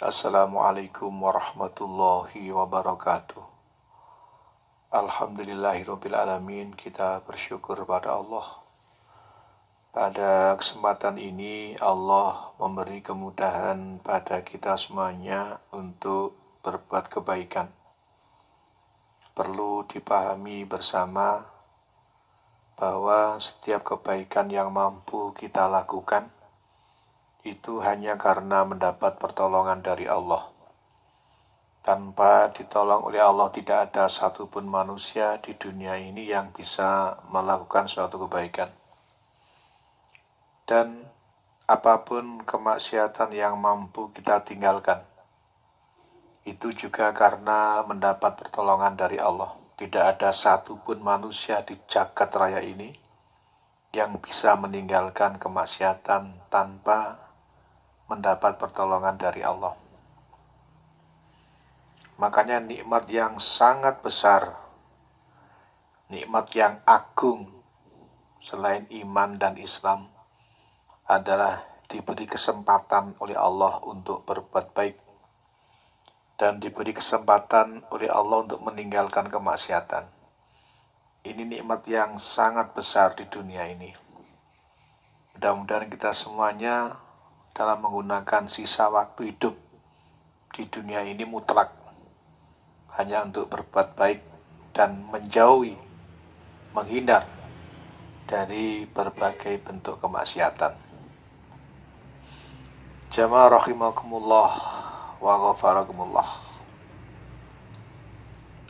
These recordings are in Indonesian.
Assalamualaikum warahmatullahi wabarakatuh. Alhamdulillahirabbil alamin. Kita bersyukur pada Allah. Pada kesempatan ini Allah memberi kemudahan pada kita semuanya untuk berbuat kebaikan. Perlu dipahami bersama bahwa setiap kebaikan yang mampu kita lakukan itu hanya karena mendapat pertolongan dari Allah. Tanpa ditolong oleh Allah, tidak ada satupun manusia di dunia ini yang bisa melakukan suatu kebaikan. Dan apapun kemaksiatan yang mampu kita tinggalkan, itu juga karena mendapat pertolongan dari Allah. Tidak ada satupun manusia di jagat raya ini yang bisa meninggalkan kemaksiatan tanpa mendapat pertolongan dari Allah. Makanya nikmat yang sangat besar, nikmat yang agung selain iman dan Islam adalah diberi kesempatan oleh Allah untuk berbuat baik dan diberi kesempatan oleh Allah untuk meninggalkan kemaksiatan. Ini nikmat yang sangat besar di dunia ini. Mudah-mudahan kita semuanya dalam menggunakan sisa waktu hidup di dunia ini mutlak hanya untuk berbuat baik dan menjauhi, menghindar dari berbagai bentuk kemaksiatan. Jamaah rahimakumullah wa ghafarakumullah.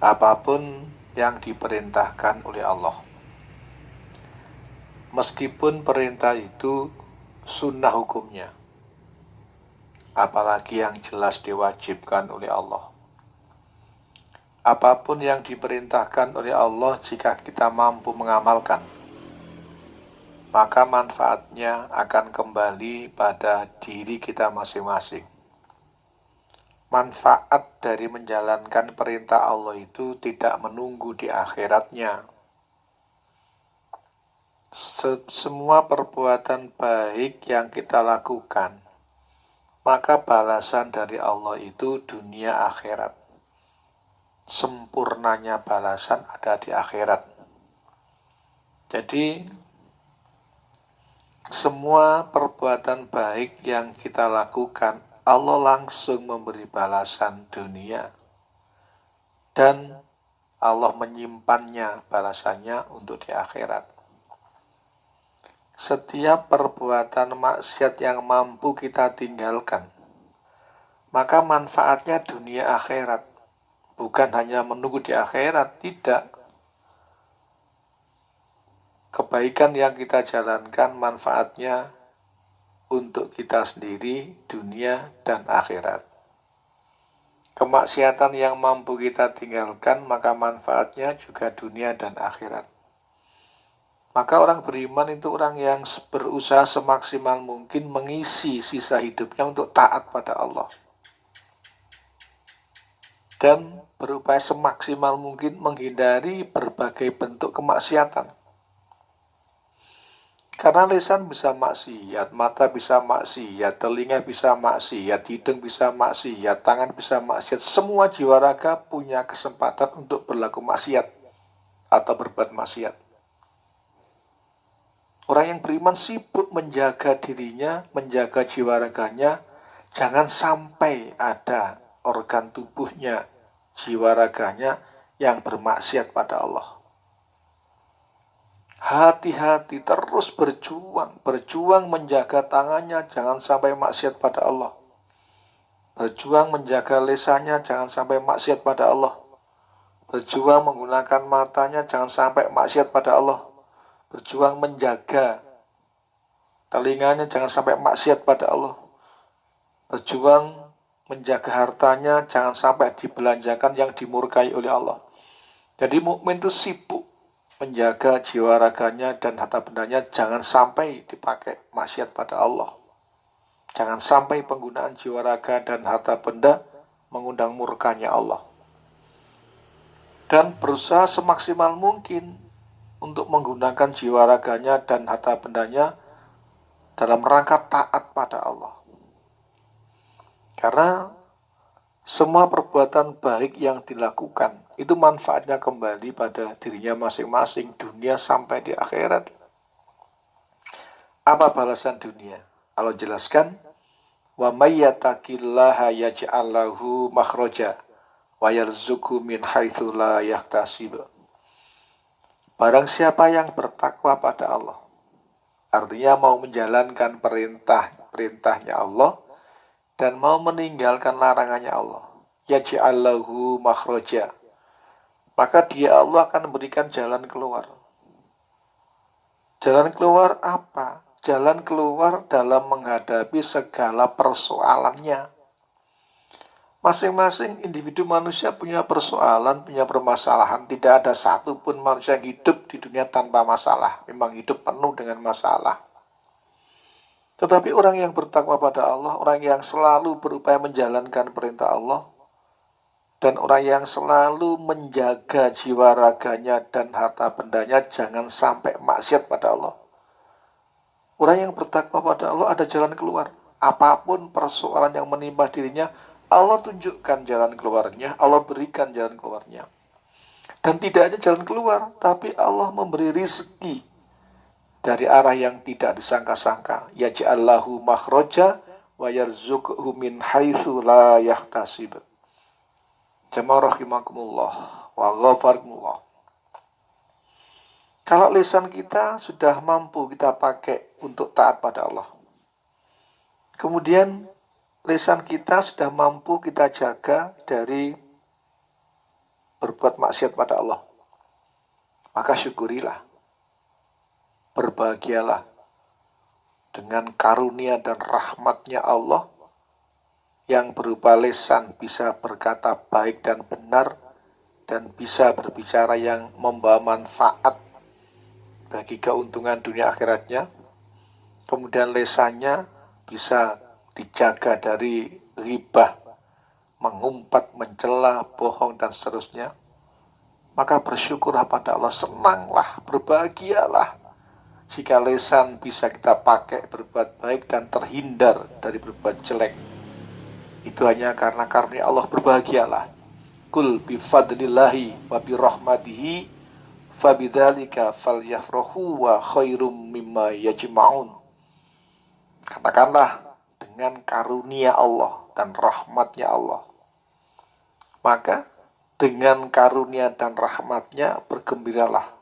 Apapun yang diperintahkan oleh Allah, meskipun perintah itu sunnah hukumnya, apalagi yang jelas diwajibkan oleh Allah. Apapun yang diperintahkan oleh Allah, jika kita mampu mengamalkan, maka manfaatnya akan kembali pada diri kita masing-masing. Manfaat dari menjalankan perintah Allah itu tidak menunggu di akhiratnya. Semua perbuatan baik yang kita lakukan, maka balasan dari Allah itu dunia akhirat. Sempurnanya balasan ada di akhirat. Jadi semua perbuatan baik yang kita lakukan, Allah langsung memberi balasan dunia, dan Allah menyimpannya balasannya untuk di akhirat. Setiap perbuatan maksiat yang mampu kita tinggalkan, maka manfaatnya dunia akhirat. Bukan hanya menunggu di akhirat, tidak. Kebaikan yang kita jalankan manfaatnya untuk kita sendiri, dunia dan akhirat. Kemaksiatan yang mampu kita tinggalkan, maka manfaatnya juga dunia dan akhirat. Maka orang beriman itu orang yang berusaha semaksimal mungkin mengisi sisa hidupnya untuk taat pada Allah, dan berupaya semaksimal mungkin menghindari berbagai bentuk kemaksiatan. Karena lisan bisa maksiat, mata bisa maksiat, telinga bisa maksiat, hidung bisa maksiat, tangan bisa maksiat. Semua jiwa raga punya kesempatan untuk berlaku maksiat atau berbuat maksiat. Orang yang beriman sibuk menjaga dirinya, menjaga jiwa raganya, jangan sampai ada organ tubuhnya, jiwa raganya yang bermaksiat pada Allah. Hati-hati, terus berjuang menjaga tangannya, jangan sampai maksiat pada Allah. Berjuang menjaga lisannya, jangan sampai maksiat pada Allah. Berjuang menggunakan matanya, jangan sampai maksiat pada Allah. Berjuang menjaga telinganya, jangan sampai maksiat pada Allah. Berjuang menjaga hartanya, jangan sampai dibelanjakan yang dimurkai oleh Allah. Jadi mukmin itu sibuk menjaga jiwa raganya dan harta bendanya, jangan sampai dipakai maksiat pada Allah. Jangan sampai penggunaan jiwa raga dan harta benda mengundang murkanya Allah. Dan berusaha semaksimal mungkin untuk menggunakan jiwa raganya dan harta bendanya dalam rangka taat pada Allah. Karena semua perbuatan baik yang dilakukan itu manfaatnya kembali pada dirinya masing-masing, dunia sampai di akhirat. Apa balasan dunia? Allah jelaskan, wa may yattaqillaha yaj'al lahu makhraja wa yarzuqhu min haitsu la yahtasib. Barang siapa yang bertakwa pada Allah, artinya mau menjalankan perintahnya Allah dan mau meninggalkan larangannya Allah, yaj'al lahu makhraja, maka dia Allah akan memberikan jalan keluar. Jalan keluar apa? Jalan keluar dalam menghadapi segala persoalannya. Masing-masing individu manusia punya persoalan, punya permasalahan. Tidak ada satupun manusia yang hidup di dunia tanpa masalah. Memang hidup penuh dengan masalah. Tetapi orang yang bertakwa pada Allah, orang yang selalu berupaya menjalankan perintah Allah, dan orang yang selalu menjaga jiwa raganya dan harta bendanya jangan sampai maksiat pada Allah. Orang yang bertakwa pada Allah ada jalan keluar. Apapun persoalan yang menimpa dirinya, Allah tunjukkan jalan keluarnya, Allah berikan jalan keluarnya. Dan tidak hanya jalan keluar, tapi Allah memberi rizki dari arah yang tidak disangka-sangka. Yaj'allahu makhraja wa yarzuqhu min haitsu la yahtasib. Jamaah rahimakumullah wa ghafarkumullah. Kalau lisan kita sudah mampu kita pakai untuk taat pada Allah, kemudian lisan kita sudah mampu kita jaga dari berbuat maksiat pada Allah, maka syukurilah, berbahagialah dengan karunia dan rahmatnya Allah yang berupa lisan bisa berkata baik dan benar dan bisa berbicara yang membawa manfaat bagi keuntungan dunia akhiratnya. Kemudian lisannya bisa dijaga dari ghibah, mengumpat, mencela, bohong, dan seterusnya. Maka bersyukurlah pada Allah, senanglah, berbahagialah jika lisan bisa kita pakai berbuat baik dan terhindar dari berbuat jelek. Itu hanya karena karunia Allah, berbahagialah. Kul bifadlillahi wa birahmatihi fabidzalika falyafrahu wa khairum mimma yajma'un. Katakanlah, dengan karunia Allah dan rahmatnya Allah, maka dengan karunia dan rahmatnya bergembiralah.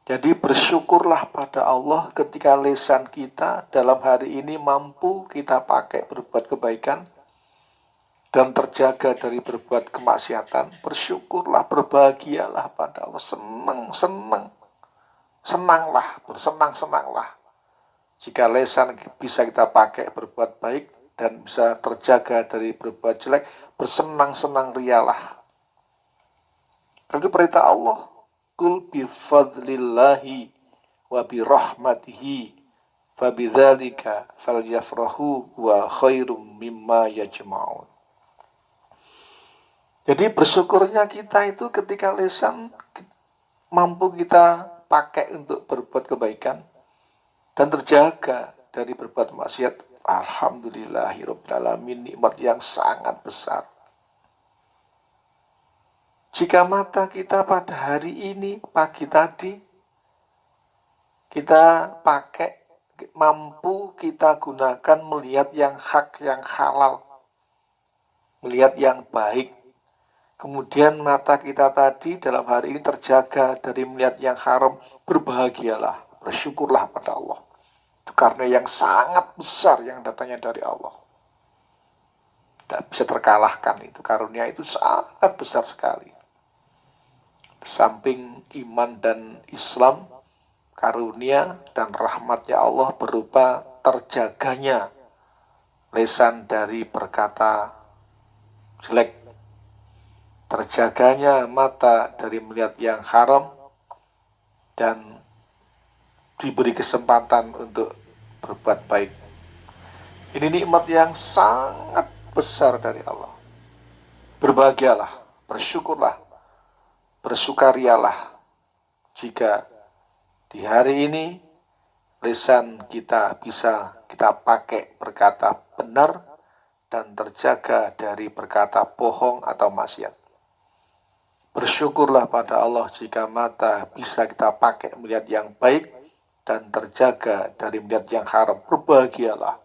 Jadi bersyukurlah pada Allah ketika lisan kita dalam hari ini mampu kita pakai berbuat kebaikan dan terjaga dari berbuat kemaksiatan. Bersyukurlah, berbahagialah pada Allah, senanglah, bersenang-senanglah jika lisan bisa kita pakai berbuat baik dan bisa terjaga dari berbuat jelek. Bersenang-senang rialah. Itu perintah Allah. Kul bifadlillahi wa birahmatihi fabidzalika falyafrahu wa khairum mimma yajma'un. Jadi bersyukurnya kita itu ketika lisan mampu kita pakai untuk berbuat kebaikan dan terjaga dari berbuat maksiat. Alhamdulillahirabbil alamin, nikmat yang sangat besar. Jika mata kita pada hari ini, pagi tadi, kita pakai, mampu kita gunakan melihat yang hak, yang halal, melihat yang baik. Kemudian mata kita tadi dalam hari ini terjaga dari melihat yang haram, berbahagialah, bersyukurlah pada Allah. Itu karena yang sangat besar yang datangnya dari Allah. Tidak bisa terkalahkan, itu karunia itu sangat besar sekali. Samping iman dan Islam, karunia dan rahmatnya Allah berupa terjaganya lisan dari berkata jelek, terjaganya mata dari melihat yang haram, dan diberi kesempatan untuk berbuat baik. Ini nikmat yang sangat besar dari Allah. Berbahagialah, bersyukurlah, bersukarialah jika di hari ini lisan kita bisa kita pakai berkata benar dan terjaga dari berkata bohong atau maksiat. Bersyukurlah pada Allah jika mata bisa kita pakai melihat yang baik dan terjaga dari melihat yang haram. Berbahagialah.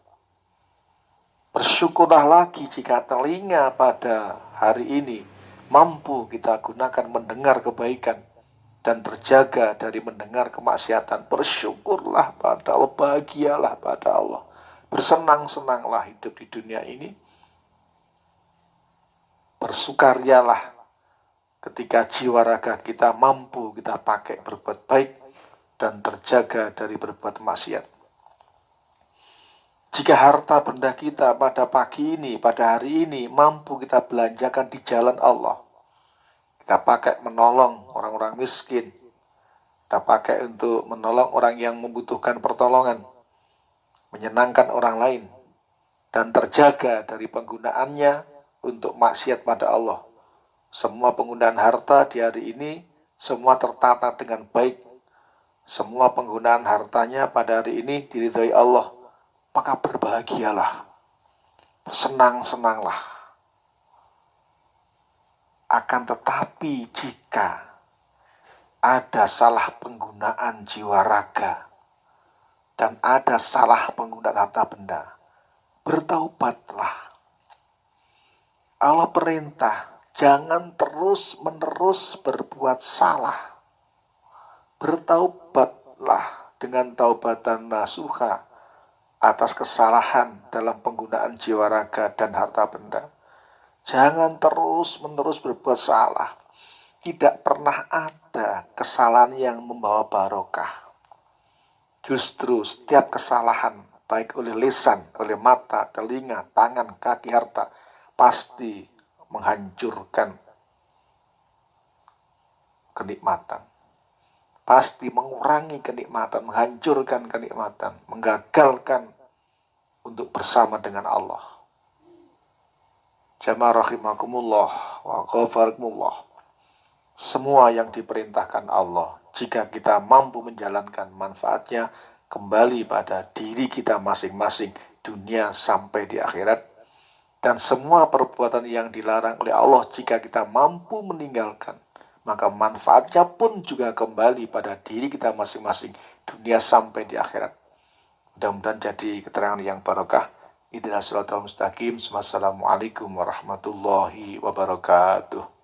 Bersyukurlah lagi jika telinga pada hari ini mampu kita gunakan mendengar kebaikan dan terjaga dari mendengar kemaksiatan. Bersyukurlah pada Allah, bahagialah pada Allah. Bersenang-senanglah hidup di dunia ini. Bersukaryalah ketika jiwa raga kita mampu kita pakai berbuat baik dan terjaga dari berbuat maksiat. Jika harta benda kita pada pagi ini, pada hari ini mampu kita belanjakan di jalan Allah, kita pakai menolong orang-orang miskin, kita pakai untuk menolong orang yang membutuhkan pertolongan, menyenangkan orang lain, dan terjaga dari penggunaannya untuk maksiat pada Allah. Semua penggunaan harta di hari ini semua tertata dengan baik. Semua penggunaan hartanya pada hari ini diridhoi Allah. Maka berbahagialah, bersenang-senanglah. Akan tetapi jika ada salah penggunaan jiwa raga dan ada salah penggunaan harta benda, bertaubatlah. Allah perintah, jangan terus-menerus berbuat salah. Bertaubatlah dengan taubatan nasuha atas kesalahan dalam penggunaan jiwa raga dan harta benda. Jangan terus-menerus berbuat salah. Tidak pernah ada kesalahan yang membawa barokah. Justru setiap kesalahan, baik oleh lisan, oleh mata, telinga, tangan, kaki, harta, pasti menghancurkan kenikmatan. Pasti mengurangi kenikmatan, menghancurkan kenikmatan, menggagalkan untuk bersama dengan Allah. Jamaah rahimakumullah wa ghafarakumullah. Semua yang diperintahkan Allah, jika kita mampu menjalankan manfaatnya, kembali pada diri kita masing-masing, dunia sampai di akhirat. Dan semua perbuatan yang dilarang oleh Allah, jika kita mampu meninggalkan, maka manfaatnya pun juga kembali pada diri kita masing-masing, dunia sampai di akhirat. Mudah-mudahan jadi keterangan yang barokah. Ihdinas siratal mustaqim. Wassalamualaikum warahmatullahi wabarakatuh.